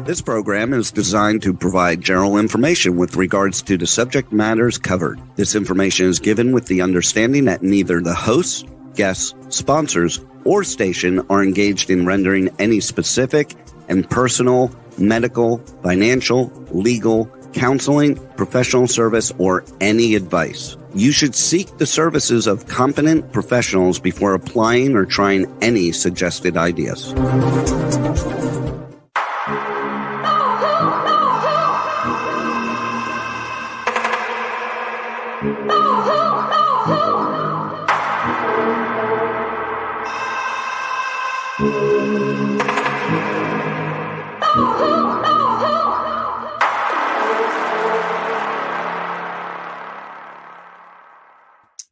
This program is designed to provide general information with regards to the subject matters covered. This information is given with the understanding that neither the hosts, guests, sponsors, or station are engaged in rendering any specific and personal, medical, financial, legal, counseling, professional service, or any advice. You should seek the services of competent professionals before applying or trying any suggested ideas.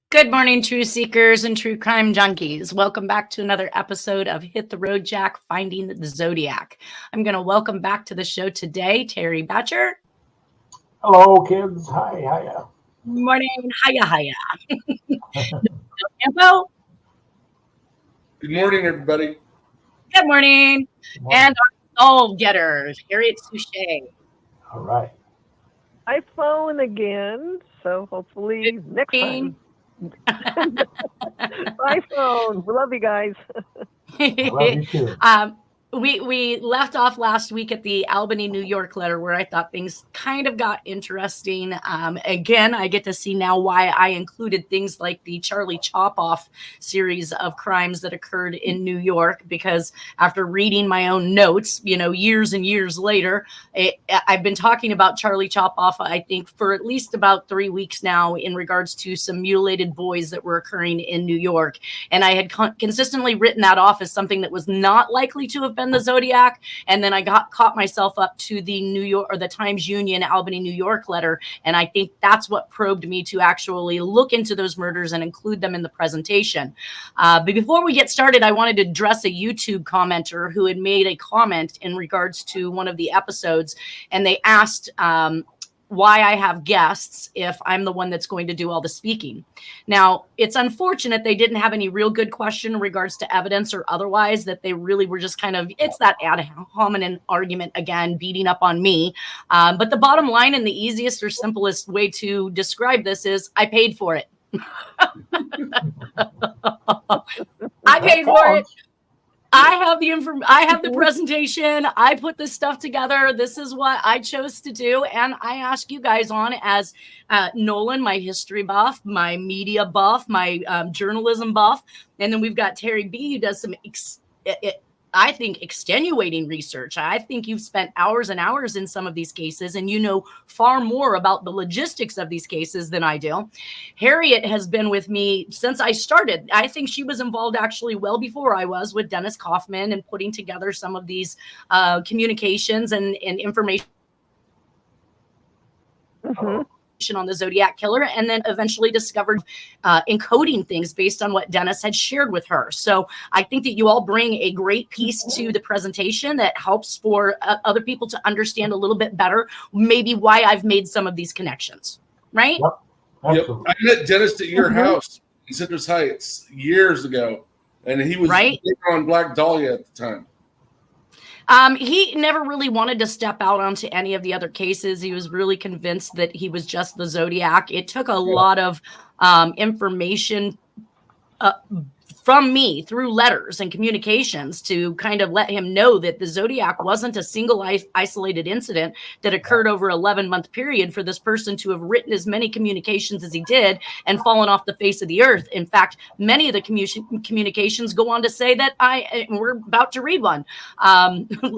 Good morning, true seekers and true crime junkies. Welcome back to another episode of Hit the Road Jack, Finding the Zodiac. I'm going to welcome back to the show today, Terry Batcher. Hello, kids. Hi, hiya. Morning, hiya. Info. Good morning, everybody. Good morning. And our soul getters, Harriet Suchet. All right. iPhone again, so hopefully next time. iPhone. We love you guys. I love you too. We left off last week at the Albany, New York letter where I thought things kind of got interesting. Again, I get to see now why I included things like the Charlie Chop-Off series of crimes that occurred in New York, because after reading my own notes, years and years later, I've been talking about Charlie Chop-Off, I think, for at least about 3 weeks now in regards to some mutilated boys that were occurring in New York. And I had consistently written that off as something that was not likely to have been the Zodiac, and then I caught myself up to the New York or the Times Union Albany, New York letter, and I think that's what probed me to actually look into those murders and include them in the presentation. But before we get started, I wanted to address a YouTube commenter who had made a comment in regards to one of the episodes, and they asked why I have guests if I'm the one that's going to do all the speaking. Now, it's unfortunate they didn't have any real good question in regards to evidence or otherwise, that they really were just kind of, it's that ad hominem argument again, beating up on me. But the bottom line and the easiest or simplest way to describe this is I paid for it. I paid for it. I have the presentation. I put this stuff together. This is what I chose to do. And I ask you guys on as Nolan, my history buff, my media buff, my journalism buff. And then we've got Terry B, who does some, I think, extenuating research. I think you've spent hours and hours in some of these cases, and you know far more about the logistics of these cases than I do. Harriet has been with me since I started. I think she was involved actually well before I was with Dennis Kaufman and putting together some of these communications and information. Mm-hmm. On the Zodiac killer, and then eventually discovered encoding things based on what Dennis had shared with her. So I think that you all bring a great piece to the presentation that helps for other people to understand a little bit better maybe why I've made some of these connections, right? Yep. I met Dennis at your house in Citrus Heights years ago, and he was big on Black Dahlia at the time. He never really wanted to step out onto any of the other cases. He was really convinced that he was just the Zodiac. It took a lot of information from me through letters and communications to kind of let him know that the Zodiac wasn't a single isolated incident that occurred over an 11-month period for this person to have written as many communications as he did and fallen off the face of the earth. In fact, many of the communications go on to say that we're about to read one.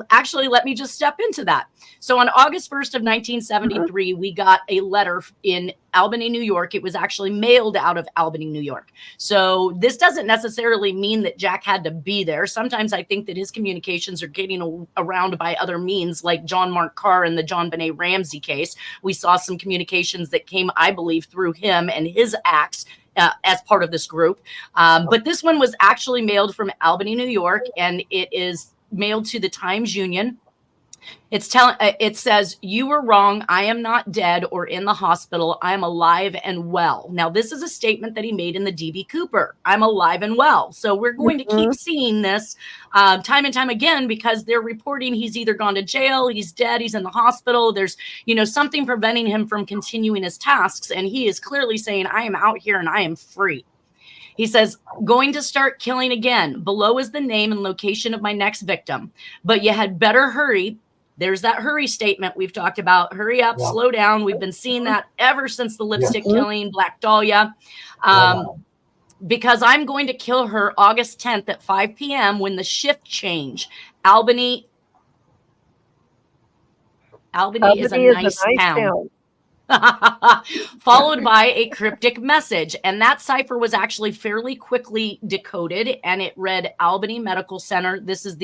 Actually, let me just step into that. So on August 1st of 1973, we got a letter in Albany, New York. It was actually mailed out of Albany, New York. So this doesn't necessarily mean that Jack had to be there. Sometimes I think that his communications are getting around by other means, like John Mark Carr in the John Benet Ramsey case. We saw some communications that came, I believe, through him and his acts as part of this group. But this one was actually mailed from Albany, New York, and it is mailed to the Times Union. It says, "You were wrong. I am not dead or in the hospital. I am alive and well." Now, this is a statement that he made in the DB Cooper. I'm alive and well. So we're going to keep seeing this time and time again, because they're reporting he's either gone to jail, he's dead, he's in the hospital. There's, something preventing him from continuing his tasks. And he is clearly saying, I am out here and I am free. He says, "Going to start killing again. Below is the name and location of my next victim. But you had better hurry." There's that hurry statement we've talked about. Hurry up, slow down. We've been seeing that ever since the lipstick killing, Black Dahlia. Because I'm going to kill her August 10th at 5 p.m. when the shift change. Albany is a nice town. Followed by a cryptic message. And that cipher was actually fairly quickly decoded, and it read, "Albany Medical Center. This is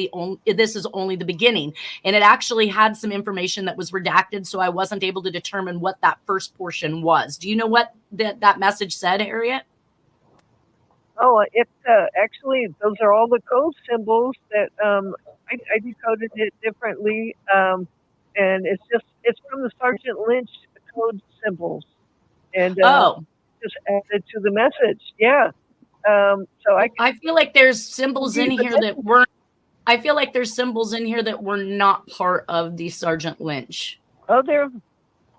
only the beginning." And it actually had some information that was redacted, so I wasn't able to determine what that first portion was. Do you know what that message said, Harriet? Oh, it's actually, those are all the code symbols that I decoded it differently. And it's from the Sergeant Lynch code symbols, and just added to the message. Yeah. So I feel like there's symbols in here that weren't. I feel like there's symbols in here that were not part of the Sergeant Lynch. Oh, they're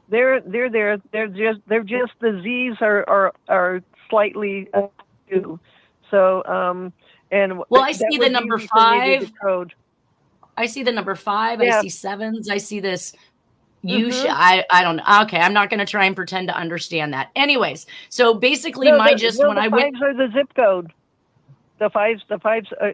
there. They're just the Z's are slightly new. So and well, I see the number 5. Code. I see the number 5. Yeah. I see 7s. I see this. I don't know. Okay, I'm not going to try and pretend to understand that. Anyways, so basically, the fives are the zip code. The fives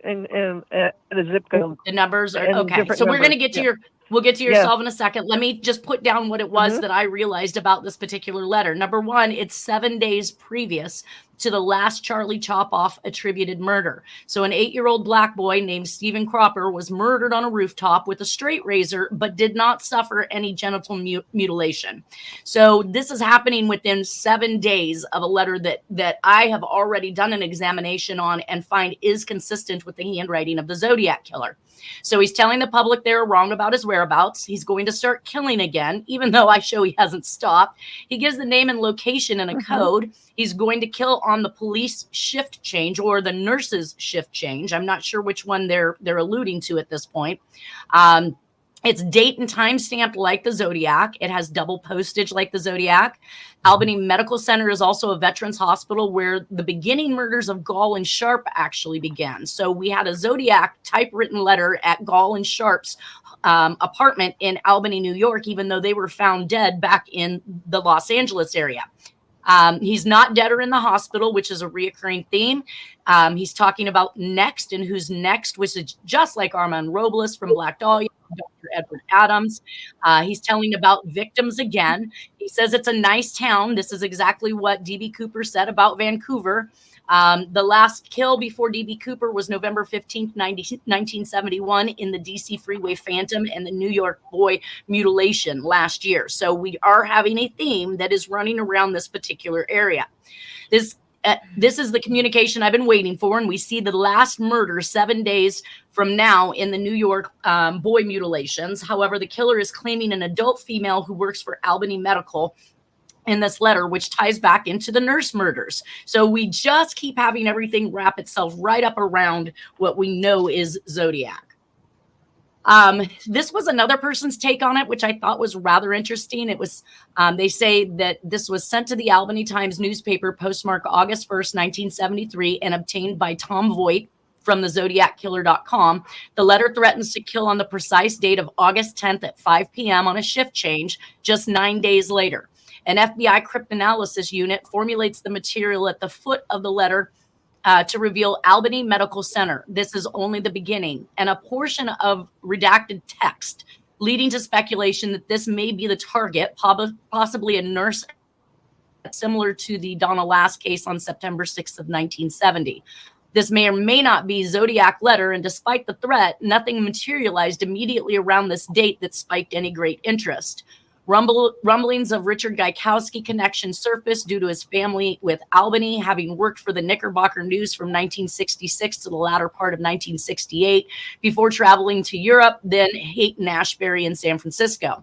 in the zip code. The numbers are okay. So we're going to get to we'll get to yourself in a second. Let me just put down what it was that I realized about this particular letter. Number 1, it's 7 days previous to the last Charlie Chop-Off attributed murder. So an 8-year-old black boy named Stephen Cropper was murdered on a rooftop with a straight razor, but did not suffer any genital mutilation. So this is happening within 7 days of a letter that I have already done an examination on and find is consistent with the handwriting of the Zodiac killer. So he's telling the public they're wrong about his whereabouts. He's going to start killing again, even though I show he hasn't stopped. He gives the name and location and a code. He's going to kill on the police shift change or the nurses shift change. I'm not sure which one they're alluding to at this point. It's date and time stamped like the Zodiac. It has double postage like the Zodiac. Albany Medical Center is also a veterans hospital where the beginning murders of Gall and Sharp actually began. So we had a Zodiac typewritten letter at Gall and Sharp's apartment in Albany, New York, even though they were found dead back in the Los Angeles area. He's not dead or in the hospital, which is a reoccurring theme. He's talking about next and who's next, which is just like Armand Robles from Black Dahlia, Dr. Edward Adams. He's telling about victims again. He says it's a nice town. This is exactly what DB Cooper said about Vancouver. The last kill before DB Cooper was November 15th, 1971 in the DC Freeway Phantom and the New York Boy mutilation last year. So we are having a theme that is running around this particular area. This is the communication I've been waiting for, and we see the last murder 7 days from now in the New York boy mutilations. However, the killer is claiming an adult female who works for Albany Medical in this letter, which ties back into the nurse murders. So we just keep having everything wrap itself right up around what we know is Zodiac. This was another person's take on it, which I thought was rather interesting. It was, they say that this was sent to the Albany Times newspaper postmarked August 1st, 1973, and obtained by Tom Voigt from the ZodiacKiller.com. The letter threatens to kill on the precise date of August 10th at 5 p.m. on a shift change, just 9 days later. An FBI cryptanalysis unit formulates the material at the foot of the letter to reveal Albany Medical Center. This is only the beginning, and a portion of redacted text leading to speculation that this may be the target, possibly a nurse similar to the Donna Lass case on September 6th of 1970. This may or may not be Zodiac letter, and despite the threat, nothing materialized immediately around this date that spiked any great interest. Rumblings of Richard Gaikowski connection surfaced due to his family with Albany, having worked for the Knickerbocker News from 1966 to the latter part of 1968 before traveling to Europe, then Haight Ashbury in San Francisco.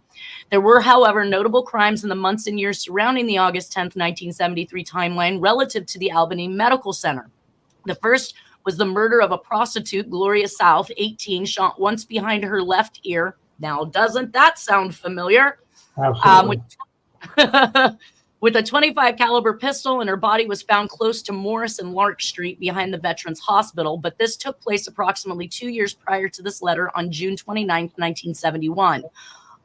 There were, however, notable crimes in the months and years surrounding the August 10th, 1973 timeline relative to the Albany Medical Center. The first was the murder of a prostitute, Gloria South, 18, shot once behind her left ear. Now, doesn't that sound familiar? Absolutely. With a 25 caliber pistol, and her body was found close to Morris and Lark Street behind the Veterans Hospital. But this took place approximately 2 years prior to this letter on June 29th, 1971.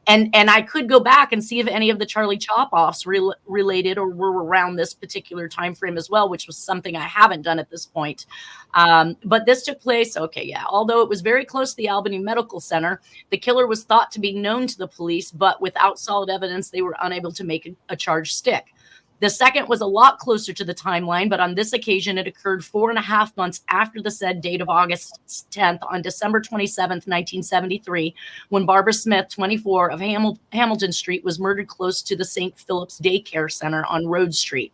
And I could go back and see if any of the Charlie Chop-offs related or were around this particular time frame as well, which was something I haven't done at this point. But this took place, although it was very close to the Albany Medical Center, the killer was thought to be known to the police, but without solid evidence, they were unable to make a charge stick. The second was a lot closer to the timeline, but on this occasion, it occurred 4.5 months after the said date of August 10th on December 27th, 1973, when Barbara Smith, 24, of Hamilton Street was murdered close to the St. Philip's Daycare Center on Rhodes Street.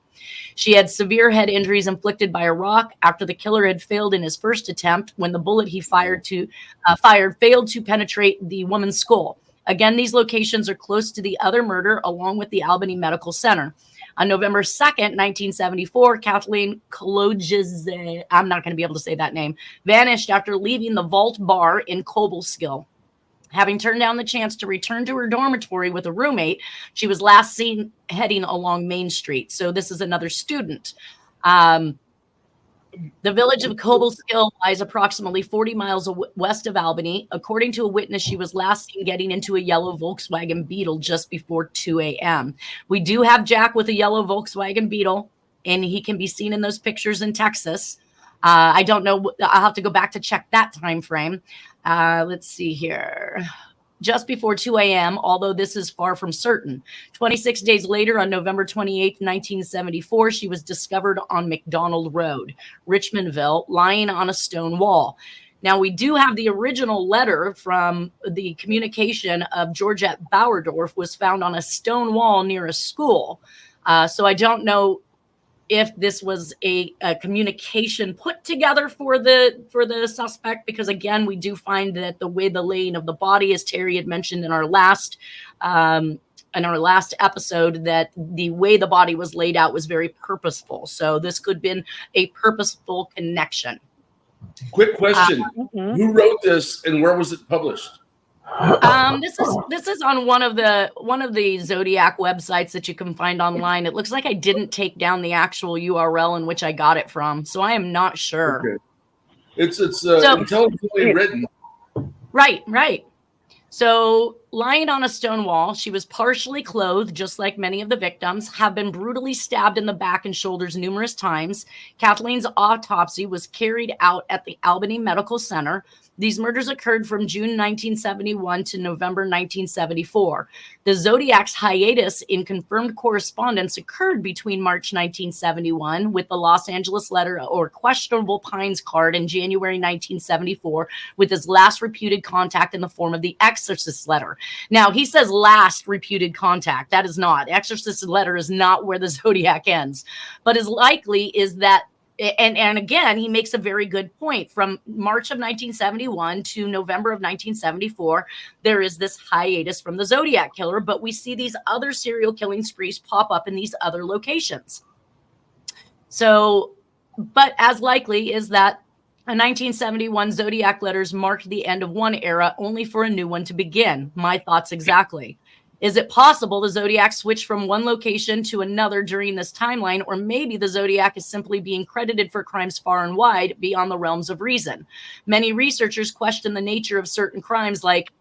She had severe head injuries inflicted by a rock after the killer had failed in his first attempt when the bullet he fired failed to penetrate the woman's skull. Again, these locations are close to the other murder along with the Albany Medical Center. On November 2nd, 1974, Kathleen Kolodjizze, I'm not going to be able to say that name, vanished after leaving the Vault Bar in Cobleskill. Having turned down the chance to return to her dormitory with a roommate, she was last seen heading along Main Street. So this is another student. The village of Cobleskill lies approximately 40 miles west of Albany. According to a witness, she was last seen getting into a yellow Volkswagen Beetle just before 2 a.m. We do have Jack with a yellow Volkswagen Beetle, and he can be seen in those pictures in Texas. I don't know. I'll have to go back to check that time frame. Let's see here. Just before 2 a.m., although this is far from certain. 26 days later, on November 28, 1974, she was discovered on McDonald Road, Richmondville, lying on a stone wall. Now, we do have the original letter from the communication of Georgette Bauerdorf was found on a stone wall near a school. So I don't know if this was a communication put together for the suspect, because again, we do find that the way the laying of the body, as Terry had mentioned in our last episode, that the way the body was laid out was very purposeful. So this could have been a purposeful connection. Quick question: Who wrote this, and where was it published? This is on one of the Zodiac websites that you can find online. It looks like I didn't take down the actual URL in which I got it from, so I am not sure. Okay. It's intelligently written. Right. So, lying on a stone wall, she was partially clothed, just like many of the victims, have been brutally stabbed in the back and shoulders numerous times. Kathleen's autopsy was carried out at the Albany Medical Center. These murders occurred from June 1971 to November 1974. The Zodiac's hiatus in confirmed correspondence occurred between March 1971 with the Los Angeles letter or questionable Pines card in January 1974 with his last reputed contact in the form of the Exorcist letter. Now, he says last reputed contact. That is not. Exorcist letter is not where the Zodiac ends. But as likely is that And again, he makes a very good point. From March of 1971 to November of 1974, there is this hiatus from the Zodiac killer, but we see these other serial killing sprees pop up in these other locations. So, but as likely is that a 1971 Zodiac letters marked the end of one era only for a new one to begin. My thoughts exactly. Is it possible the Zodiac switched from one location to another during this timeline, or maybe the Zodiac is simply being credited for crimes far and wide beyond the realms of reason? Many researchers question the nature of certain crimes like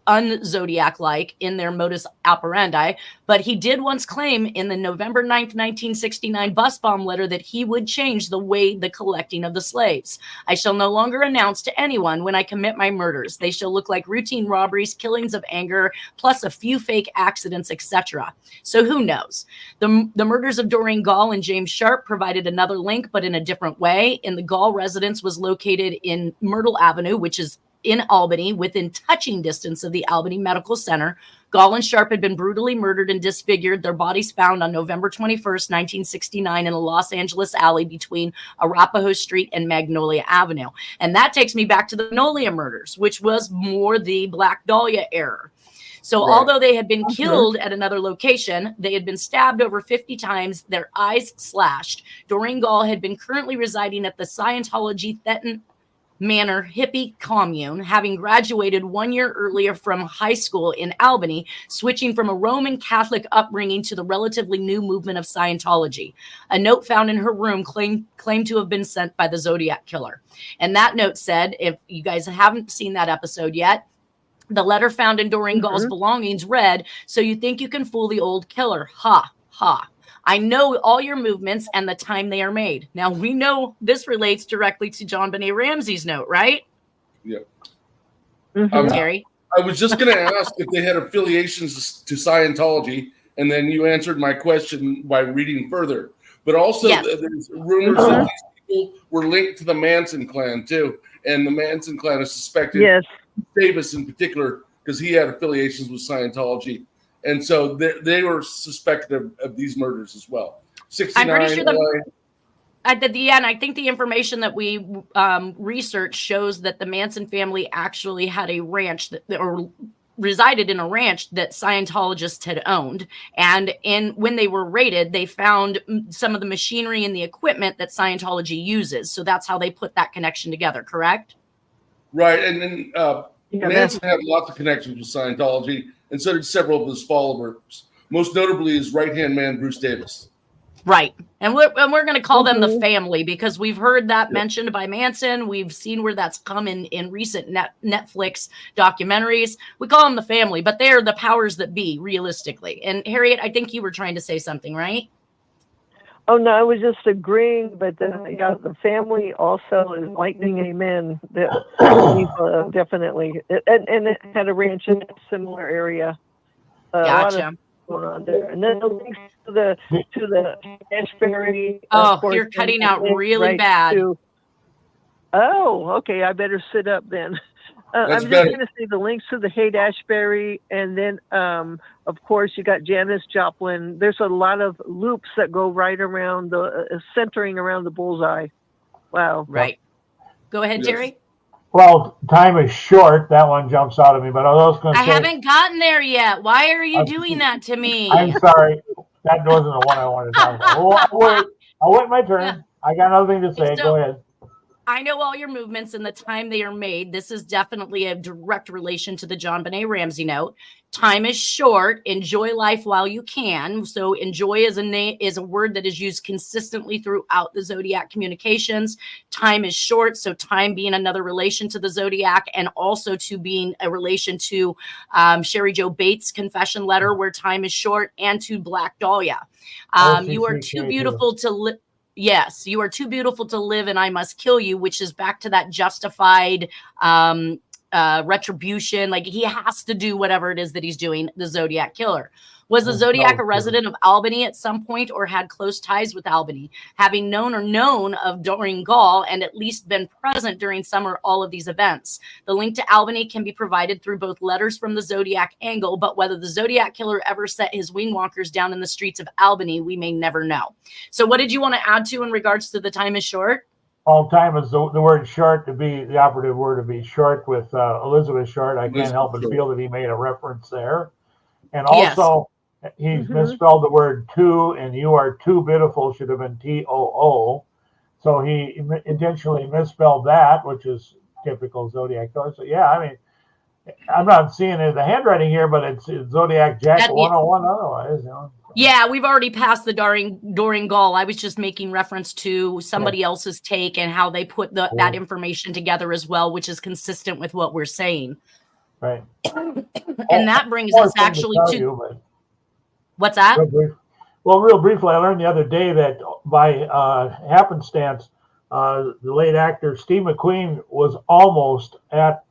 un-Zodiac-like in their modus operandi, but he did once claim in the November 9th, 1969 bus bomb letter that he would change the way the collecting of the slaves. I shall no longer announce to anyone when I commit my murders. They shall look like routine robberies, killings of anger, plus a few fake accidents, etc. So who knows? The murders of Doreen Gall and James Sharp provided another link, but in a different way. In the Gall residence was located in Myrtle Avenue, which is in Albany, within touching distance of the Albany Medical Center. Gall and Sharp had been brutally murdered and disfigured. Their bodies found on November 21st, 1969 in a Los Angeles alley between Arapahoe Street and Magnolia Avenue. And that takes me back to the Magnolia murders, which was more the Black Dahlia era. So although they had been killed at another location, they had been stabbed over 50 times, their eyes slashed. Doreen Gall had been currently residing at the Scientology Thetan Manor hippie commune, having graduated 1 year earlier from high school in Albany, switching from a Roman Catholic upbringing to the relatively new movement of Scientology. A note found in her room claimed to have been sent by the Zodiac Killer. And that note said, if you guys haven't seen that episode yet, the letter found in Doreen Gall's belongings read, "So you think you can fool the old killer? Ha, ha. I know all your movements and the time they are made." Now, we know this relates directly to John Benet Ramsey's note, right? Yeah. Terry? I was just going to ask if they had affiliations to Scientology, and then you answered my question by reading further. But also, there's rumors that these people were linked to the Manson clan, too. And the Manson clan is suspected, Davis in particular, because he had affiliations with Scientology. And so they were suspected of these murders as well. 69, I'm pretty sure at the end, I think the information that we researched shows that the Manson family actually had a ranch or resided in a ranch that Scientologists had owned. And when they were raided, they found some of the machinery and the equipment that Scientology uses. So that's how they put that connection together, correct? Right. And then Manson had lots of connections with Scientology, and so did several of his followers, most notably his right-hand man, Bruce Davis. Right. And we're going to call them the family because we've heard that mentioned by Manson. We've seen where that's come in recent Netflix documentaries. We call them the family, but they're the powers that be, realistically. And Harriet, I think you were trying to say something, right? Oh, no, I was just agreeing, but the family also is lightning amen. Definitely. And it had a ranch in a similar area. Gotcha. Going on there, and then the links to the Ashbury. Oh, you're cutting out really bad. Okay, I better sit up then. I'm just going to say the links to the Haight-Ashbury, and then of course you got Janis Joplin. There's a lot of loops that go right around centering around the bullseye. Wow. Right. Go ahead, Terry. Well, time is short. That one jumps out at me, but I was going to say... I haven't gotten there yet. Why are you doing that to me? I'm sorry. That wasn't the one I wanted to talk about. I'll wait my turn. Yeah. I got another thing to say. Go ahead. I know all your movements and the time they are made. This is definitely a direct relation to the John Benet Ramsey note. Time is short. Enjoy life while you can. So enjoy is a word that is used consistently throughout the Zodiac communications. Time is short. So time being another relation to the Zodiac and also to being a relation to Sherry Jo Bates' confession letter where time is short and to Black Dahlia. You are too beautiful to live. Yes, you are too beautiful to live and I must kill you, which is back to that justified retribution. Like he has to do whatever it is that he's doing, the Zodiac Killer. Was the Zodiac a resident of Albany at some point or had close ties with Albany? Having known of Doreen Gall and at least been present during some or all of these events. The link to Albany can be provided through both letters from the Zodiac angle, but whether the Zodiac Killer ever set his wingwalkers down in the streets of Albany, we may never know. So what did you want to add to in regards to the time is short? All time is the word short to be the operative word to be short with Elizabeth Short. I can't help but feel that he made a reference there. And also, he's misspelled the word too, and you are too beautiful should have been T-O-O. So he intentionally misspelled that, which is typical Zodiac Killer. So, yeah, I mean, I'm not seeing the handwriting here, but it's Zodiac Jack 101 otherwise. You know. Yeah, we've already passed the Doreen Gall. I was just making reference to somebody else's take and how they put that information together as well, which is consistent with what we're saying. Right. And that brings us actually to... What's that? Real briefly, I learned the other day that by happenstance, the late actor Steve McQueen was almost at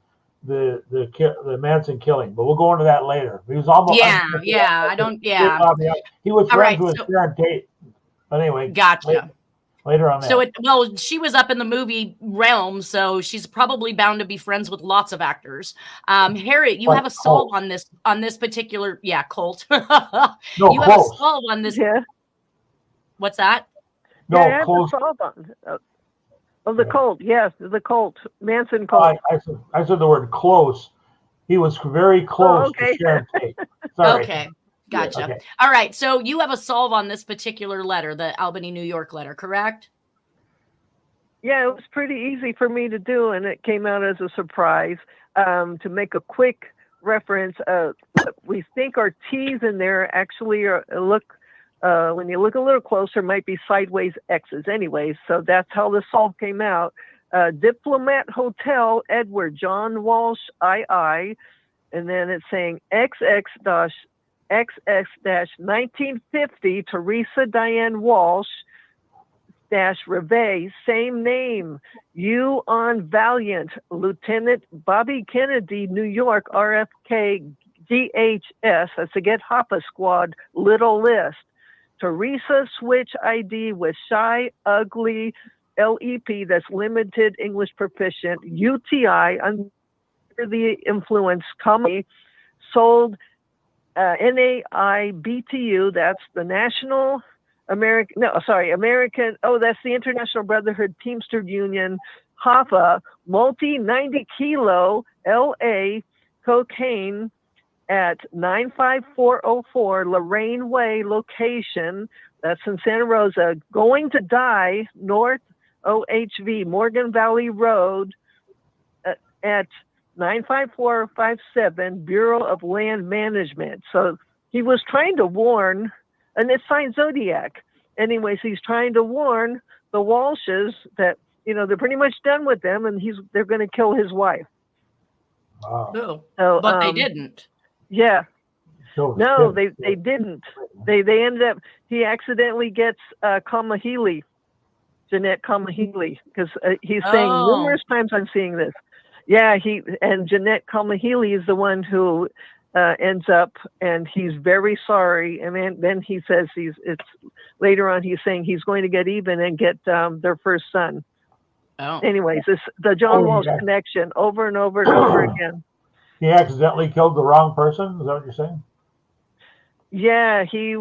the Manson killing, but we'll go into that later. He was almost. I don't. Yeah. He was friends with Sharon Tate. But anyway. Gotcha. Later on So that. she was up in the movie realm, so she's probably bound to be friends with lots of actors. Harriet, you have a solve on this particular Colt. No, you have a solve on this. Yeah. What's that? No, yeah, I have close. the solve on. The Colt, yes, the Colt, Manson Colt. I said the word close. He was very close to Sharon Tate. Sorry. Okay, gotcha. Okay. All right, so you have a solve on this particular letter, the Albany, New York letter, correct? Yeah, it was pretty easy for me to do, and it came out as a surprise. To make a quick reference, we think our T's in there actually when you look a little closer, might be sideways X's anyway. So that's how the solve came out. Diplomat Hotel, Edward John Walsh, II, and then it's saying XX-1950, Teresa Diane Walsh, Reve, same name. You on Valiant, Lieutenant Bobby Kennedy, New York, RFK, DHS, that's a Get Hoppa Squad, Little List. Teresa Switch ID with Shy Ugly LEP, that's Limited English Proficient, UTI, under the influence, comedy, sold NAIBTU, that's the National American, that's the International Brotherhood Teamster Union, HAFA, multi 90 kilo LA cocaine at 95404 Lorraine Way location, that's in Santa Rosa, going to die, North OHV, Morgan Valley Road, at 95457, Bureau of Land Management. So he was trying to warn, and it's signed Zodiac. Anyways, he's trying to warn the Walshes that, they're pretty much done with them, and they're going to kill his wife. Wow. So, but they didn't. Yeah. No, they didn't. They ended up, he accidentally gets Kamahili, Jeanette Kamahili, because he's saying numerous times I'm seeing this. Yeah, and Jeanette Kamahili is the one who ends up, and he's very sorry. And then he says later on he's saying he's going to get even and get their first son. Oh. Anyways, the John Walsh connection over and over and over again. He accidentally killed the wrong person? Is that what you're saying? Yeah, he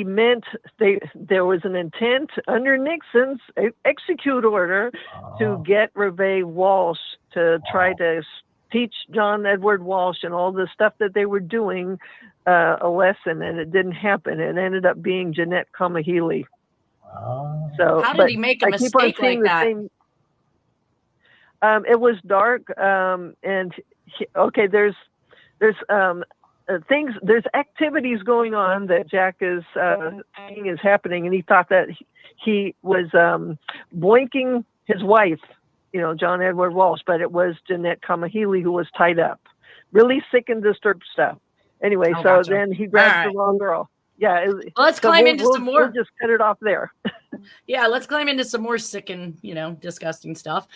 meant there was an intent under Nixon's execute order to get Reve Walsh to try to teach John Edward Walsh and all the stuff that they were doing a lesson, and it didn't happen. It ended up being Jeanette Kamahili. So how did he make a mistake like that? It was dark, and there's things, there's activities going on that Jack is saying is happening, and he thought that he was boinking his wife, John Edward Walsh, but it was Jeanette Kamahili who was tied up. Really sick and disturbed stuff. Anyway, gotcha. Then he grabbed the wrong girl. Yeah. Let's climb into some more. We'll just cut it off there. Yeah, let's climb into some more sick and disgusting stuff.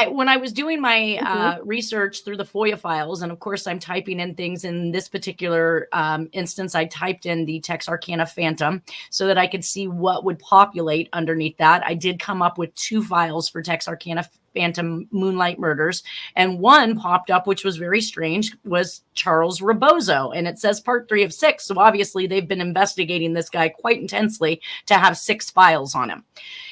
When I was doing my research through the FOIA files, and of course I'm typing in things in this particular instance, I typed in the Texarkana Phantom so that I could see what would populate underneath that. I did come up with 2 files for Texarkana Phantom Moonlight Murders, and one popped up, which was very strange, was Charles Rebozo, and it says part 3 of 6. So obviously they've been investigating this guy quite intensely to have 6 files on him.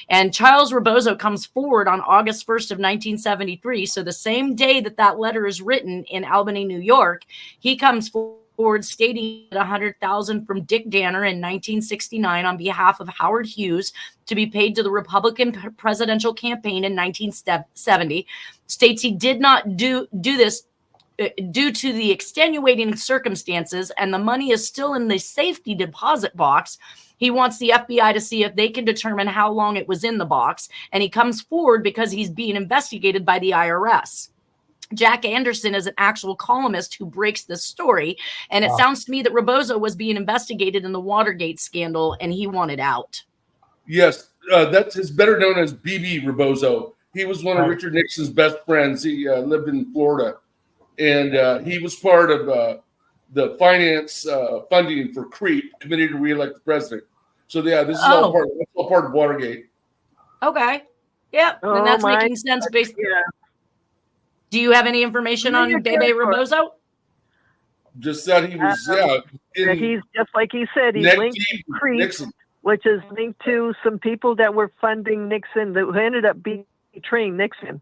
And Charles Rebozo comes forward on August 1st of 1973. So the same day that letter is written in Albany, New York, he comes forward stating $100,000 from Dick Danner in 1969 on behalf of Howard Hughes to be paid to the Republican presidential campaign in 1970. States he did not do this due to the extenuating circumstances, and the money is still in the safety deposit box. He wants the FBI to see if they can determine how long it was in the box, and he comes forward because he's being investigated by the IRS. Jack Anderson is an actual columnist who breaks this story, and it sounds to me that Rebozo was being investigated in the Watergate scandal, and he wanted out. Yes, that's better known as BB Rebozo. He was one of Richard Nixon's best friends. He lived in Florida, and he was part of the finance funding for CREEP, Committee to Re-elect the President. So yeah, this is all part of Watergate. Okay. Yeah, and that's making sense based. Yeah. Do you have any information on Bebe Rebozo? Just that he was, that he's just like he said, he's linked to Nixon, which is linked to some people that were funding Nixon that ended up betraying Nixon.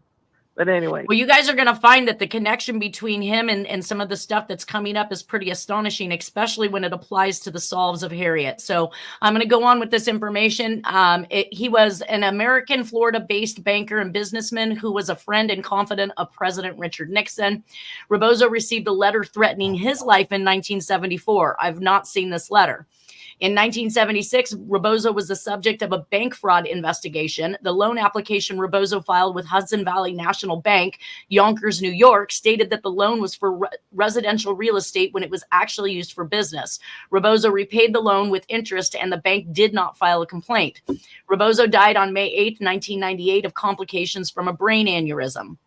But anyway. Well, you guys are going to find that the connection between him and some of the stuff that's coming up is pretty astonishing, especially when it applies to the solves of Harriet. So I'm going to go on with this information. He was an American, Florida-based banker and businessman who was a friend and confidant of President Richard Nixon. Rebozo received a letter threatening his life in 1974. I've not seen this letter. In 1976, Rebozo was the subject of a bank fraud investigation. The loan application Rebozo filed with Hudson Valley National Bank, Yonkers, New York, stated that the loan was for residential real estate when it was actually used for business. Rebozo repaid the loan with interest, and the bank did not file a complaint. Rebozo died on May 8, 1998, of complications from a brain aneurysm.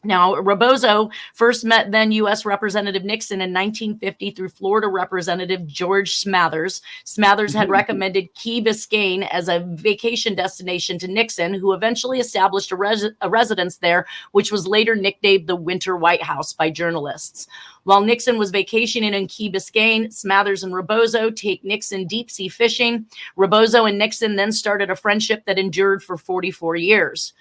Now, Rebozo first met then U.S. Representative Nixon in 1950 through Florida Representative George Smathers. Smathers had recommended Key Biscayne as a vacation destination to Nixon, who eventually established a residence there, which was later nicknamed the Winter White House by journalists. While Nixon was vacationing in Key Biscayne, Smathers and Rebozo take Nixon deep sea fishing. Rebozo and Nixon then started a friendship that endured for 44 years.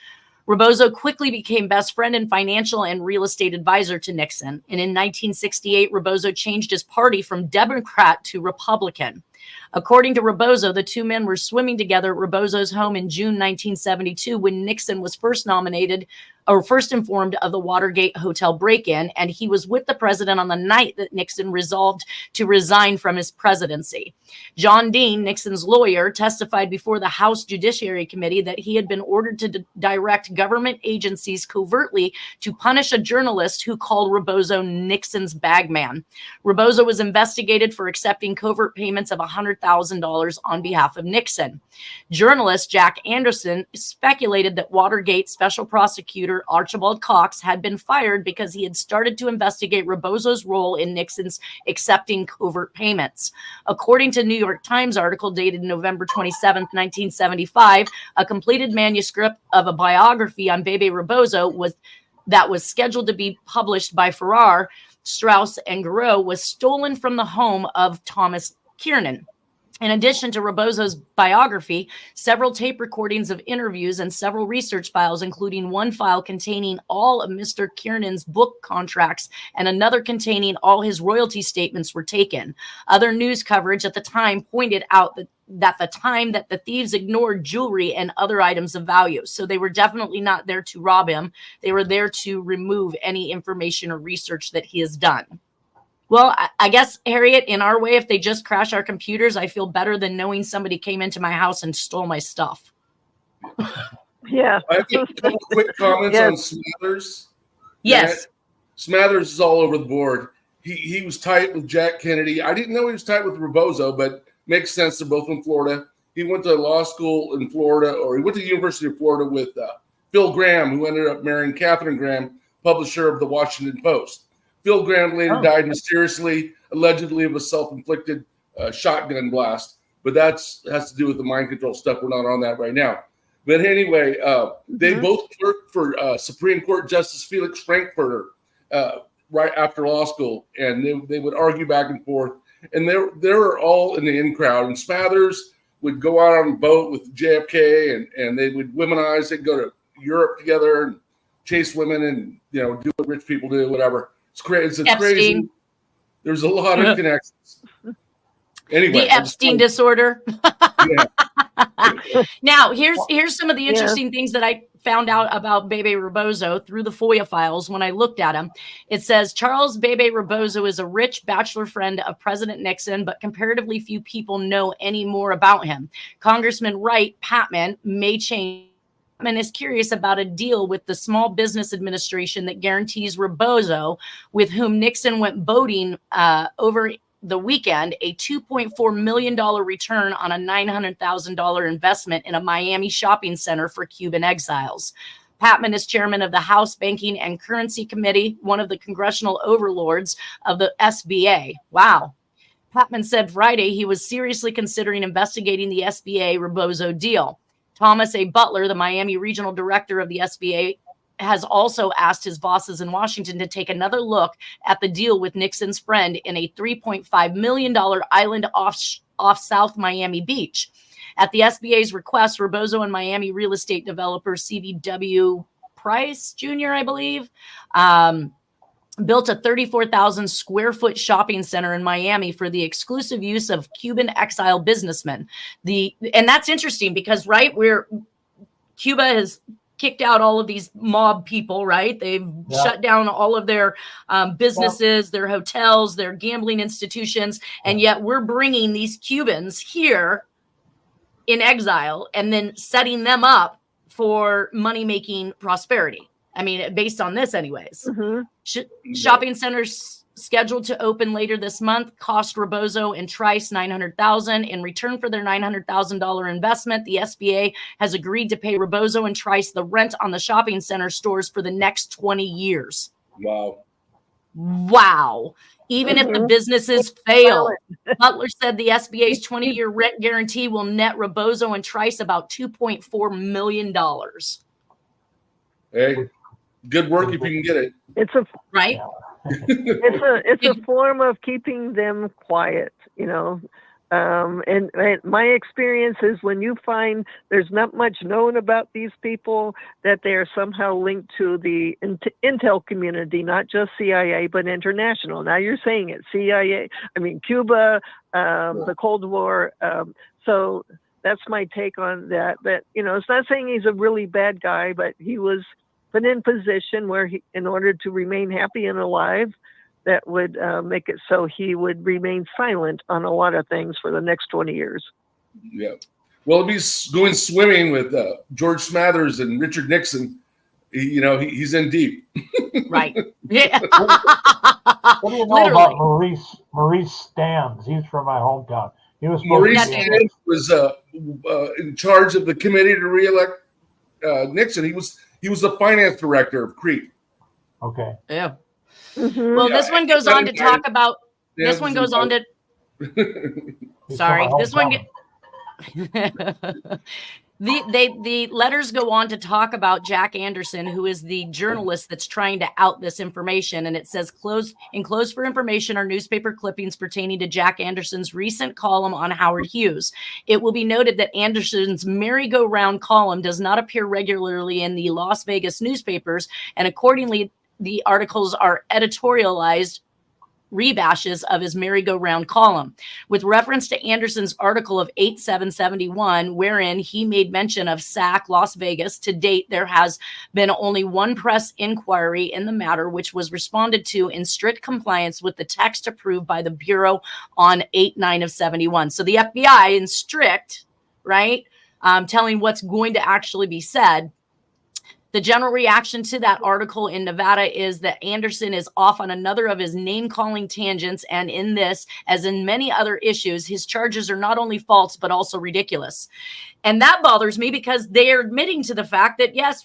Rebozo quickly became best friend and financial and real estate advisor to Nixon. And in 1968, Rebozo changed his party from Democrat to Republican. According to Rebozo, the two men were swimming together at Rebozo's home in June 1972 when Nixon was first informed of the Watergate Hotel break-in, and he was with the president on the night that Nixon resolved to resign from his presidency. John Dean, Nixon's lawyer, testified before the House Judiciary Committee that he had been ordered to direct government agencies covertly to punish a journalist who called Rebozo Nixon's bagman. Rebozo was investigated for accepting covert payments of $100,000 on behalf of Nixon. Journalist Jack Anderson speculated that Watergate special prosecutor Archibald Cox had been fired because he had started to investigate Rebozo's role in Nixon's accepting covert payments. According to New York Times article dated November 27, 1975, a completed manuscript of a biography on Bebe Rebozo was scheduled to be published by Farrar, Straus, and Garreau was stolen from the home of Thomas Kiernan. In addition to Rebozo's biography, several tape recordings of interviews and several research files, including one file containing all of Mr. Kiernan's book contracts and another containing all his royalty statements, were taken. Other news coverage at the time pointed out that the thieves ignored jewelry and other items of value. So they were definitely not there to rob him. They were there to remove any information or research that he has done. Well, I guess, Harriet, in our way, if they just crash our computers, I feel better than knowing somebody came into my house and stole my stuff. Yeah. I have a couple quick comments on Smathers. Yes. Smathers is all over the board. He was tight with Jack Kennedy. I didn't know he was tight with Rebozo, but makes sense. They're both in Florida. He went to law school in Florida, or he went to the University of Florida with Phil Graham, who ended up marrying Katharine Graham, publisher of the Washington Post. Phil Graham later died mysteriously, allegedly of a self-inflicted shotgun blast. But that has to do with the mind control stuff. We're not on that right now. But anyway, they both worked for Supreme Court Justice Felix Frankfurter right after law school. And they would argue back and forth. And they were all in the in crowd. And Smathers would go out on a boat with JFK, and they would womanize. They'd go to Europe together and chase women and, do what rich people do, whatever. It's crazy. It's crazy. There's a lot of connections. Anyway, the Epstein disorder. Now, here's some of the interesting things that I found out about Bebe Rebozo through the FOIA files when I looked at him. It says Charles Bebe Rebozo is a rich bachelor friend of President Nixon, but comparatively few people know any more about him. Congressman Wright Patman may change. Patman is curious about a deal with the Small Business Administration that guarantees Rebozo, with whom Nixon went boating over the weekend, a $2.4 million return on a $900,000 investment in a Miami shopping center for Cuban exiles. Patman is chairman of the House Banking and Currency Committee, one of the congressional overlords of the SBA. Wow. Patman said Friday he was seriously considering investigating the SBA Rebozo deal. Thomas A. Butler, the Miami regional director of the SBA, has also asked his bosses in Washington to take another look at the deal with Nixon's friend in a $3.5 million island off South Miami Beach. At the SBA's request, Rebozo and Miami real estate developer CVW Price Jr., I believe, built a 34,000 square foot shopping center in Miami for the exclusive use of Cuban exile businessmen. And that's interesting because, right, Cuba has kicked out all of these mob people, right? They've shut down all of their businesses, their hotels, their gambling institutions, and yet we're bringing these Cubans here in exile and then setting them up for money-making prosperity. I mean, based on this anyways. Shopping centers scheduled to open later this month cost Rebozo and Trice $900,000. In return for their $900,000 investment, the SBA has agreed to pay Rebozo and Trice the rent on the shopping center stores for the next 20 years. Wow. Even if the businesses fail. Butler said the SBA's 20-year rent guarantee will net Rebozo and Trice about $2.4 million. Hey, good work if you can get it. It's a right. It's a form of keeping them quiet, you know. And my experience is when you find there's not much known about these people, that they are somehow linked to the intel community, not just CIA, but international. Now you're saying it, CIA, I mean, Cuba, the Cold War. So that's my take on that. That, you know, it's not saying he's a really bad guy, but he was put in position where he, in order to remain happy and alive, that would make it so he would remain silent on a lot of things for the next 20 years. Yeah. Well, if he's going swimming with George Smathers and Richard Nixon, he's in deep. Right. Yeah. What do you know about Maurice Stans? He's from my hometown. He was Maurice Stans was in charge of the committee to reelect Nixon. He was the finance director of Crete. Okay. Yeah. Well, this one goes on to talk about. This one goes on to. Sorry, this one. The letters go on to talk about Jack Anderson, who is the journalist that's trying to out this information. And it says, enclosed for information are newspaper clippings pertaining to Jack Anderson's recent column on Howard Hughes. It will be noted that Anderson's merry-go-round column does not appear regularly in the Las Vegas newspapers, and accordingly, the articles are editorialized rebashes of his merry-go-round column. With reference to Anderson's article of 8/7/71, wherein he made mention of SAC Las Vegas, to date, there has been only one press inquiry in the matter, which was responded to in strict compliance with the text approved by the Bureau on 8/9/71. So the FBI in strict, right, telling what's going to actually be said. The general reaction to that article in Nevada is that Anderson is off on another of his name-calling tangents, and in this, as in many other issues, his charges are not only false, but also ridiculous. And that bothers me because they are admitting to the fact that, yes,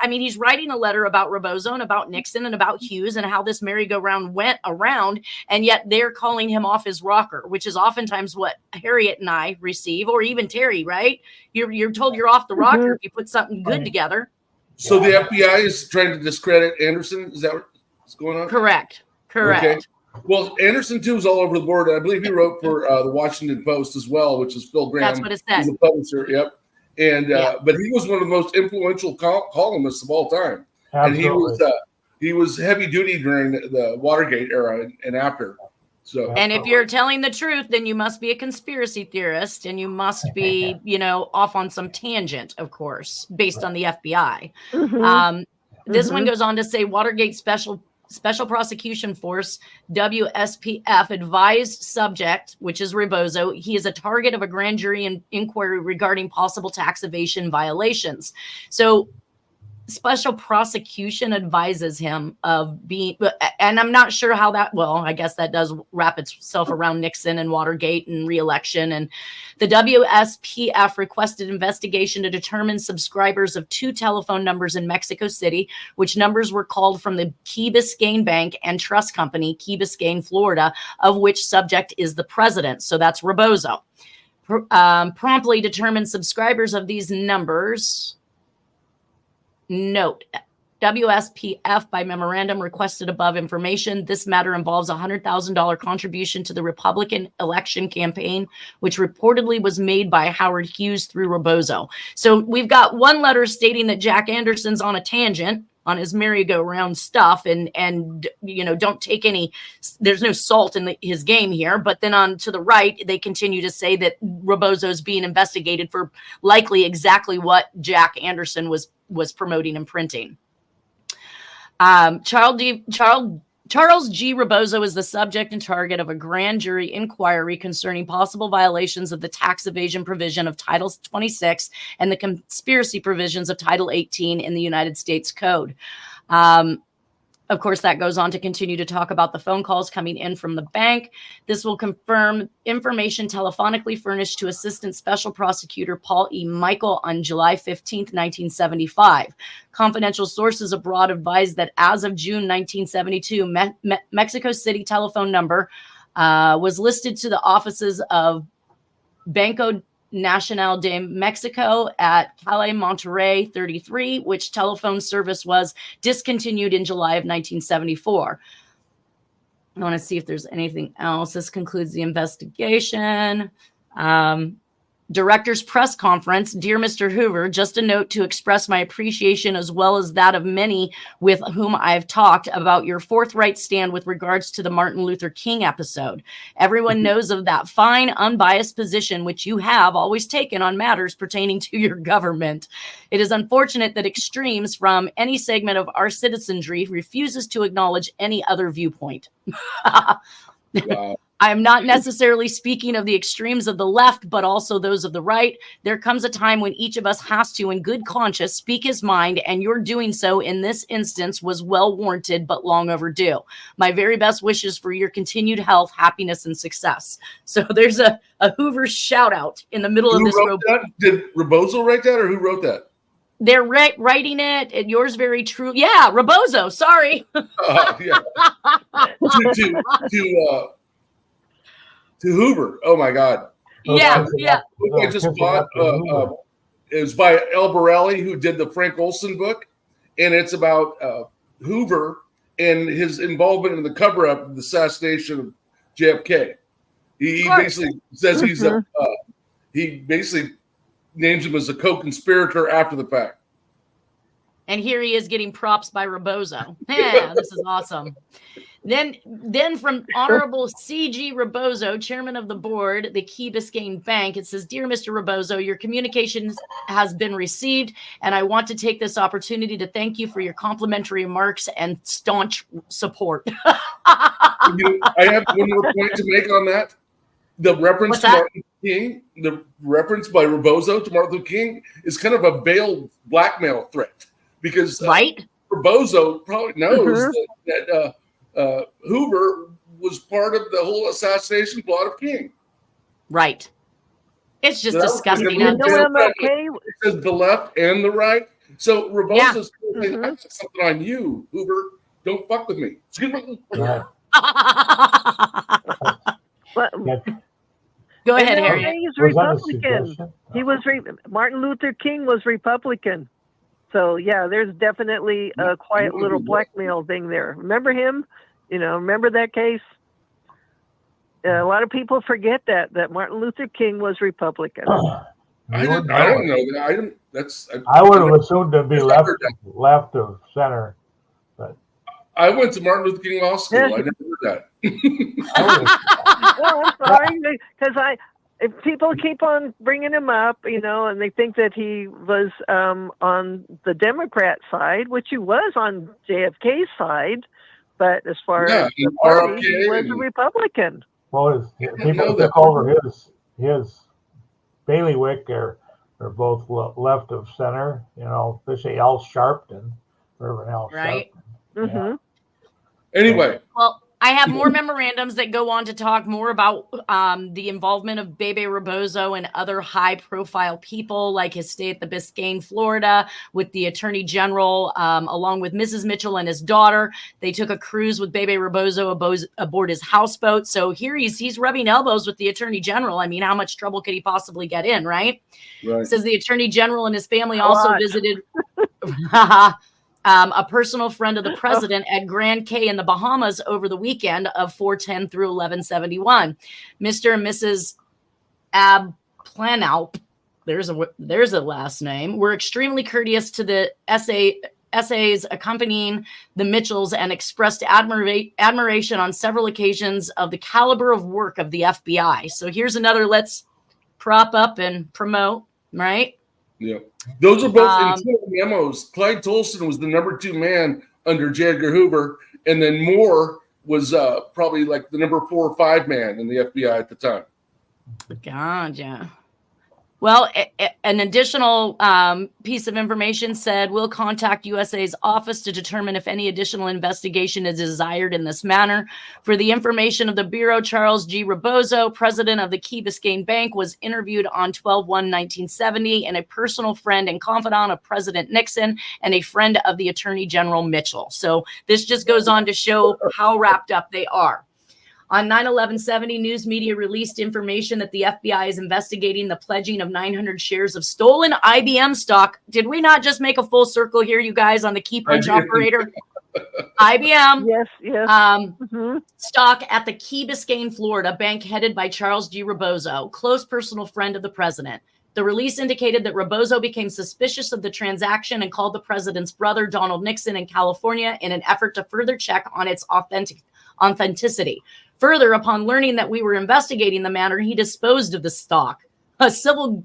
he's writing a letter about Rebozo and about Nixon and about Hughes and how this merry-go-round went around, and yet they're calling him off his rocker, which is oftentimes what Harriet and I receive, or even Terry, right? You're told you're off the rocker if you put something good together. So the FBI is trying to discredit Anderson? Is that what's going on? Correct. Okay. Well, Anderson, too, is all over the board. I believe he wrote for the Washington Post as well, which is Phil Graham. That's what it said. He's a publisher, yep. And but he was one of the most influential columnists of all time. Absolutely. And he was heavy duty during the Watergate era and after. So, and if you're telling the truth, then you must be a conspiracy theorist, and you must be, off on some tangent, of course, based on the FBI. This one goes on to say Watergate Special Prosecution Force, WSPF, advised subject, which is Rebozo, he is a target of a grand jury inquiry regarding possible tax evasion violations. So Special Prosecution advises him of being, and I'm not sure how that, well, I guess that does wrap itself around Nixon and Watergate and re-election. And the WSPF requested investigation to determine subscribers of 2 telephone numbers in Mexico City, which numbers were called from the Key Biscayne Bank and Trust Company, Key Biscayne, Florida, of which subject is the president. So that's Rebozo. promptly determined subscribers of these numbers. Note, WSPF by memorandum requested above information. This matter involves a $100,000 contribution to the Republican election campaign, which reportedly was made by Howard Hughes through Rebozo. So we've got one letter stating that Jack Anderson's on a tangent on his merry-go-round stuff, and you know, don't take any, there's no salt in his game here. But then on to the right, they continue to say that Rebozo is being investigated for likely exactly what Jack Anderson was promoting and printing. Charles G. Rebozo is the subject and target of a grand jury inquiry concerning possible violations of the tax evasion provision of Title 26 and the conspiracy provisions of Title 18 in the United States Code. Of course, that goes on to continue to talk about the phone calls coming in from the bank. This will confirm information telephonically furnished to Assistant Special Prosecutor Paul E. Michael on July 15, 1975. Confidential sources abroad advised that as of June 1972, Mexico City telephone number was listed to the offices of Banco Nacional de Mexico at Calle Monterrey 33, which telephone service was discontinued in July of 1974. I want to see if there's anything else. This concludes the investigation. Director's press conference. Dear Mr. Hoover, just a note to express my appreciation as well as that of many with whom I've talked about your forthright stand with regards to the Martin Luther King episode. Everyone knows of that fine, unbiased position which you have always taken on matters pertaining to your government. It is unfortunate that extremes from any segment of our citizenry refuses to acknowledge any other viewpoint. Wow. I am not necessarily speaking of the extremes of the left, but also those of the right. There comes a time when each of us has to, in good conscience, speak his mind, and your doing so in this instance was well warranted, but long overdue. My very best wishes for your continued health, happiness, and success. So there's a Hoover shout out in the middle of this. Did Rebozo write that, or who wrote that? They're writing it. And yours very true. Yeah, Rebozo. Sorry. Yeah. To Hoover. Oh my God. Yeah. I just bought. It was by El Borelli, who did the Frank Olson book, and it's about Hoover and his involvement in the cover-up of the assassination of JFK. He basically says he's he basically names him as a co-conspirator after the fact. And here he is getting props by Rebozo. Yeah, this is awesome. Then from Honorable C.G. Rebozo, Chairman of the Board, the Key Biscayne Bank, it says, Dear Mr. Rebozo, your communications has been received, and I want to take this opportunity to thank you for your complimentary remarks and staunch support. I have one more point to make on that. The reference to Martin Luther King, the reference by Rebozo to Martin Luther King is kind of a veiled blackmail threat, because Rebozo probably knows that Hoover was part of the whole assassination plot of King. Right. It's just disgusting. It says the left and the right. So Rebozo's saying, something on you, Hoover. Don't fuck with me. Excuse me. Go ahead, Harry. He's Republican. He was Martin Luther King was Republican. So yeah, there's definitely a quiet little blackmail thing there. Remember him? Remember that case? A lot of people forget that Martin Luther King was Republican. I don't know. I would have assumed to be left of center. But Oh, I went to Martin Luther King Law School. I never heard that. I'm sorry, because if people keep on bringing him up, and they think that he was on the Democrat side, which he was on JFK's side, but as far as the party, he was a Republican. Well, people took over his bailiwick are both left of center. Especially Al Sharpton, Irvin Al Sharpton. Mm-hmm. Anyway, well, I have more memorandums that go on to talk more about the involvement of Bebe Rebozo and other high-profile people, like his stay at the Biscayne, Florida, with the Attorney General, along with Mrs. Mitchell and his daughter. They took a cruise with Bebe Rebozo aboard his houseboat. So here he's rubbing elbows with the Attorney General. I mean, how much trouble could he possibly get in, right? Right. Says the Attorney General and his family also visited a personal friend of the president at Grand Cay in the Bahamas over the weekend of 4/10 through 11/71. Mr. and Mrs. Abplanalp, there's a last name, were extremely courteous to the essays accompanying the Mitchells and expressed admiration on several occasions of the caliber of work of the FBI. So here's another let's prop up and promote, right? Yeah. Those are both internal memos. Clyde Tolson was the number 2 man under J. Edgar Hoover, and then Moore was probably like the number 4 or 5 man in the FBI at the time. Gotcha. Well, an additional piece of information said, we'll contact USA's office to determine if any additional investigation is desired in this manner. For the information of the Bureau, Charles G. Rebozo, president of the Key Biscayne Bank, was interviewed on 12/1/1970 and a personal friend and confidant of President Nixon and a friend of the Attorney General Mitchell. So this just goes on to show how wrapped up they are. On 9/11/70, news media released information that the FBI is investigating the pledging of 900 shares of stolen IBM stock. Did we not just make a full circle here, you guys, on the key punch operator? IBM. Yes. Stock at the Key Biscayne, Florida bank headed by Charles G. Rebozo, close personal friend of the president. The release indicated that Rebozo became suspicious of the transaction and called the president's brother, Donald Nixon, in California in an effort to further check on its authenticity. Further, upon learning that we were investigating the matter, he disposed of the stock. A civil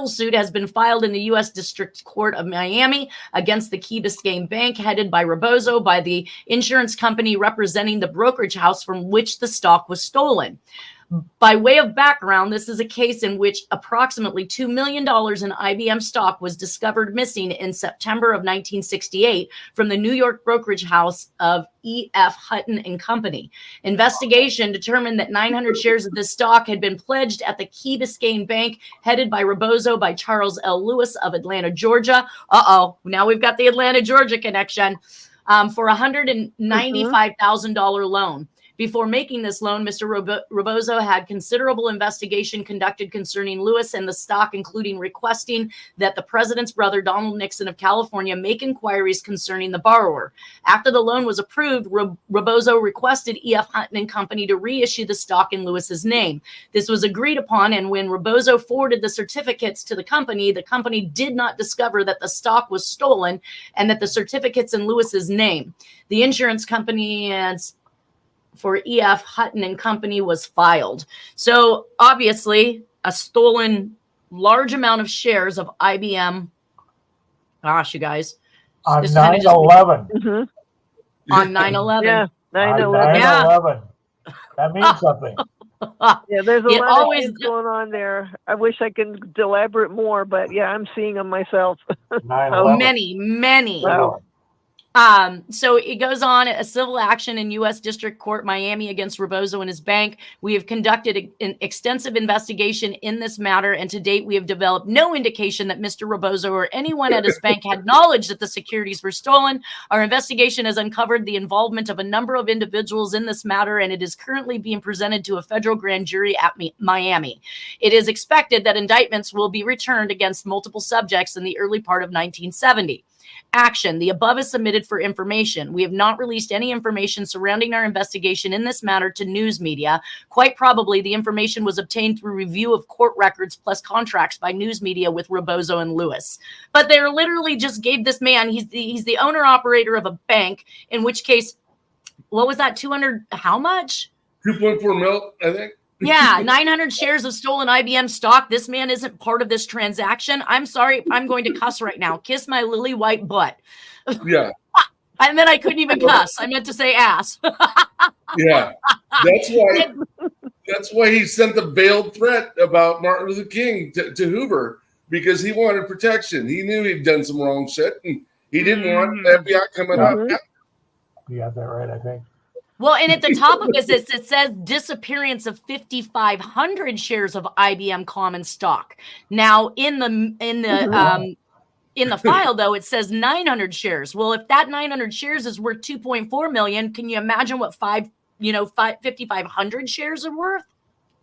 suit has been filed in the U.S. District Court of Miami against the Key Biscayne Bank, headed by Rebozo, by the insurance company representing the brokerage house from which the stock was stolen. By way of background, this is a case in which approximately $2 million in IBM stock was discovered missing in September of 1968 from the New York brokerage house of E.F. Hutton and Company. Investigation determined that 900 shares of this stock had been pledged at the Key Biscayne Bank, headed by Rebozo, by Charles L. Lewis of Atlanta, Georgia. Now we've got the Atlanta, Georgia connection, for a $195,000 loan. Before making this loan, Mr. Rebozo had considerable investigation conducted concerning Lewis and the stock, including requesting that the president's brother, Donald Nixon of California, make inquiries concerning the borrower. After the loan was approved, Rebozo requested E.F. Hutton and Company to reissue the stock in Lewis's name. This was agreed upon, and when Rebozo forwarded the certificates to the company did not discover that the stock was stolen and that the certificates in Lewis's name. The insurance company for E.F. Hutton and Company was filed. So obviously a stolen large amount of shares of IBM. Gosh, you guys. On 9/11. On 9/11. Yeah, 9/11. 9/11. That means something. Yeah, there's a lot of things going on there. I wish I could elaborate more, but yeah, I'm seeing them myself. Many. Wow. So it goes on, a civil action in U.S. District Court, Miami, against Rebozo and his bank. We have conducted an extensive investigation in this matter, and to date, we have developed no indication that Mr. Rebozo or anyone at his bank had knowledge that the securities were stolen. Our investigation has uncovered the involvement of a number of individuals in this matter, and it is currently being presented to a federal grand jury at Miami. It is expected that indictments will be returned against multiple subjects in the early part of 1970. Action. The above is submitted for information. We have not released any information surrounding our investigation in this matter to news media. Quite probably the information was obtained through review of court records plus contracts by news media with Rebozo and Lewis. But they literally just gave this man, he's the owner operator of a bank, in which case, what was that, 200, how much? 2.4 mil, I think. Yeah, 900 shares of stolen IBM stock. This man isn't part of this transaction. I'm sorry. I'm going to cuss right now. Kiss my lily white butt. Yeah. And then I couldn't even cuss. I meant to say ass. Yeah. That's why he sent the veiled threat about Martin Luther King to Hoover, because he wanted protection. He knew he'd done some wrong shit, and he didn't want the FBI coming up. You got that right, I think. Well, and at the top of this, it says disappearance of 5,500 shares of IBM common stock. Now, in the file, though, it says 900 shares. Well, if that 900 shares is worth 2.4 million, can you imagine what 5,500 shares are worth?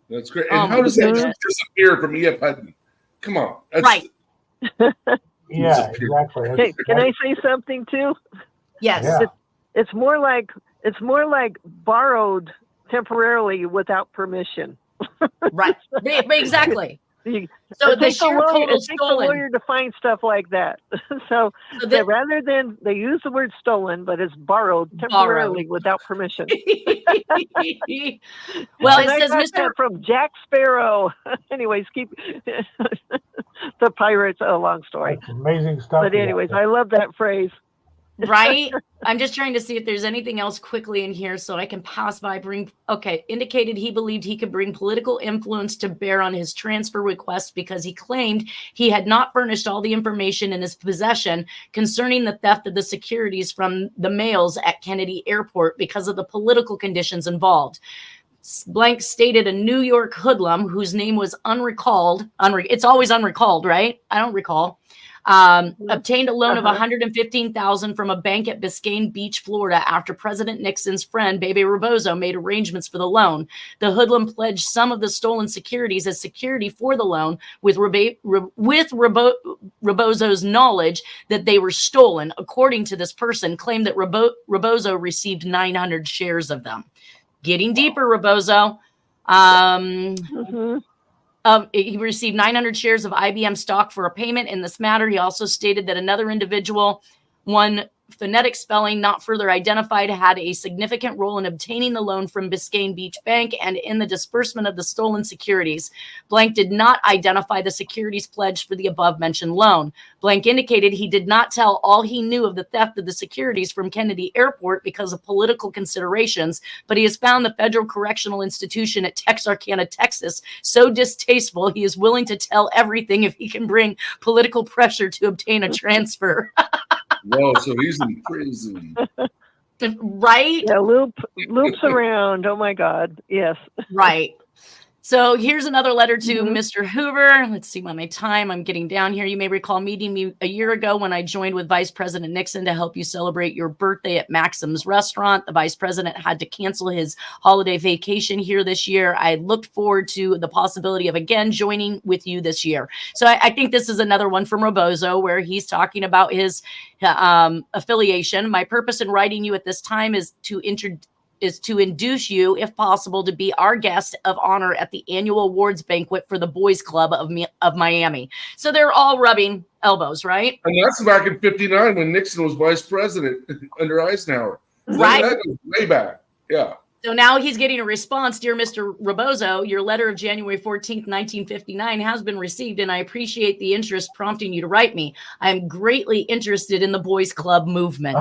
That's great. And how does that just disappear from E.F. Hutton? Come on. Right. Yeah, exactly. Can I say something too? Yes. Yeah. It's more like borrowed temporarily without permission. Right. Exactly. So it takes a lawyer to find stuff like that. So rather than they use the word stolen, but it's borrowed temporarily without permission. Well, and it says I got that from Jack Sparrow. Anyways, keep the pirates. A long story. That's amazing stuff. But anyways, I love that phrase. Right? I'm just trying to see if there's anything else quickly in here so I can pass by. Indicated he believed he could bring political influence to bear on his transfer request because he claimed he had not furnished all the information in his possession concerning the theft of the securities from the mails at Kennedy Airport because of the political conditions involved. Blank stated a New York hoodlum whose name was unrecalled. It's always unrecalled, right? I don't recall. Obtained a loan of $115,000 from a bank at Biscayne Beach, Florida, after President Nixon's friend Bebe Rebozo made arrangements for the loan. The hoodlum pledged some of the stolen securities as security for the loan, with Rebozo's knowledge that they were stolen. According to this person, claimed that Rebozo received 900 shares of them. Getting deeper, Rebozo. He received 900 shares of IBM stock for a payment in this matter. He also stated that another individual, one phonetic spelling not further identified, had a significant role in obtaining the loan from Biscayne Beach Bank and in the disbursement of the stolen securities. Blank did not identify the securities pledged for the above-mentioned loan. Blank indicated he did not tell all he knew of the theft of the securities from Kennedy Airport because of political considerations, but he has found the Federal Correctional Institution at Texarkana, Texas, so distasteful he is willing to tell everything if he can bring political pressure to obtain a transfer. Whoa, so he's in prison. Right? Yeah, loops around. Oh my God. Yes. Right. So here's another letter to Mr. Hoover. Let's see by my time. I'm getting down here. You may recall meeting me a year ago when I joined with Vice President Nixon to help you celebrate your birthday at Maxim's Restaurant. The Vice President had to cancel his holiday vacation here this year. I looked forward to the possibility of again joining with you this year. So I think this is another one from Rebozo where he's talking about his affiliation. My purpose in writing you at this time is to induce you, if possible, to be our guest of honor at the annual awards banquet for the Boys Club of Miami. So they're all rubbing elbows, right? And that's back in '59 when Nixon was vice president under Eisenhower. Right. That goes way back. Yeah. So now he's getting a response. Dear Mr. Rebozo, your letter of January 14th, 1959 has been received, and I appreciate the interest prompting you to write me. I am greatly interested in the Boys Club movement.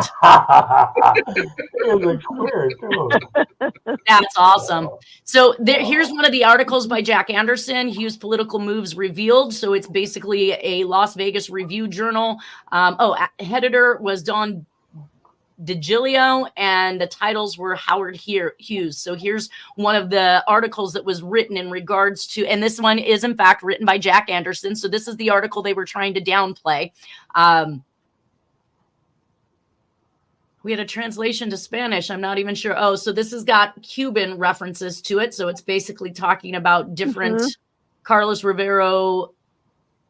That's awesome. So here's one of the articles by Jack Anderson, Hughes Political Moves Revealed. So it's basically a Las Vegas Review Journal. Editor was Don DiGilio, and the titles were Howard Hughes. So here's one of the articles that was written in regards to, and this one is in fact written by Jack Anderson. So this is the article they were trying to downplay. We had a translation to Spanish. I'm not even sure. Oh, so this has got Cuban references to it. So it's basically talking about different Carlos Rivero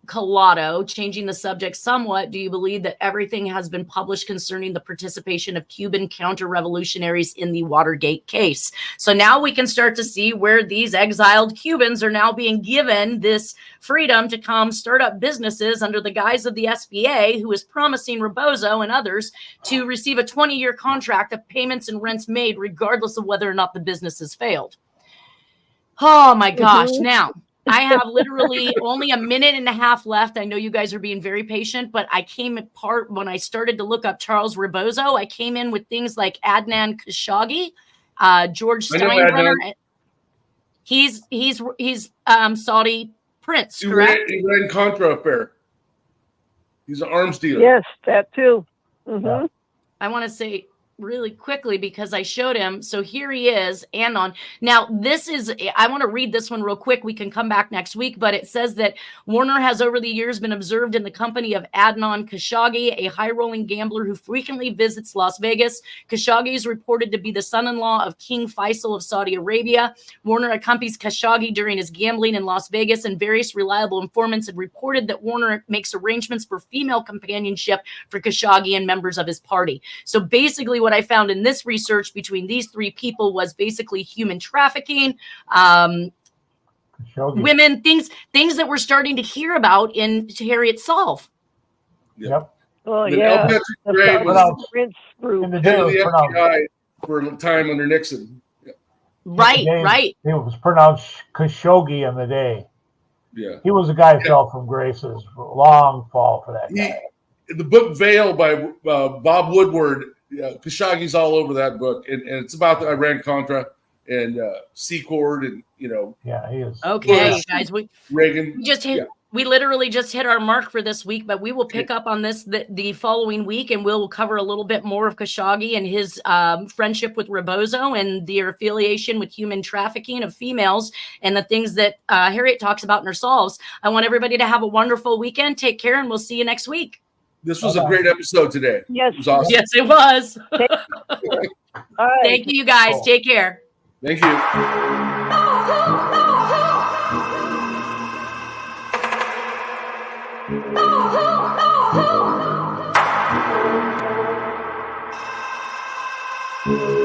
Collado, changing the subject somewhat. Do you believe that everything has been published concerning the participation of Cuban counter-revolutionaries in the Watergate case? So now we can start to see where these exiled Cubans are now being given this freedom to come start up businesses under the guise of the SBA, who is promising Rebozo and others to receive a 20-year contract of payments and rents made regardless of whether or not the business has failed. Oh my gosh. Now, I have literally only a minute and a half left. I know you guys are being very patient, but I came apart when I started to look up Charles Rebozo. I came in with things like Adnan Khashoggi, George Steinbrenner. He's Saudi prince, correct? He ran Contra affair. He's an arms dealer. Yes, that too. Mm-hmm. I want to say really quickly because I showed him. So here he is, Anon. Now, I want to read this one real quick. We can come back next week, but it says that Warner has over the years been observed in the company of Adnan Khashoggi, a high-rolling gambler who frequently visits Las Vegas. Khashoggi is reported to be the son-in-law of King Faisal of Saudi Arabia. Warner accompanies Khashoggi during his gambling in Las Vegas, and various reliable informants had reported that Warner makes arrangements for female companionship for Khashoggi and members of his party. So basically what I found in this research between these three people was basically human trafficking, women, things that we're starting to hear about in Harriet Solve. Yep. Oh, And yeah. Patrick Gray was Prince group. In the head day of it the was pronounced, FBI for a time under Nixon. Right. it was pronounced Khashoggi in the day. Yeah. He was a guy who fell from graces. Long fall for that guy. The book Veil by Bob Woodward, Khashoggi's all over that book, and it's about the Iran-Contra and Secord, and Yeah, he is. Okay, Bush, guys, Reagan. We literally just hit our mark for this week, but we will pick up on this the following week, and we'll cover a little bit more of Khashoggi and his friendship with Rebozo and their affiliation with human trafficking of females and the things that Harriet talks about in her solves. I want everybody to have a wonderful weekend. Take care, and we'll see you next week. This was a great episode today. Yes. It was awesome. Yes, it was. All right. Thank you, guys. Cool. Take care. Thank you. Oh,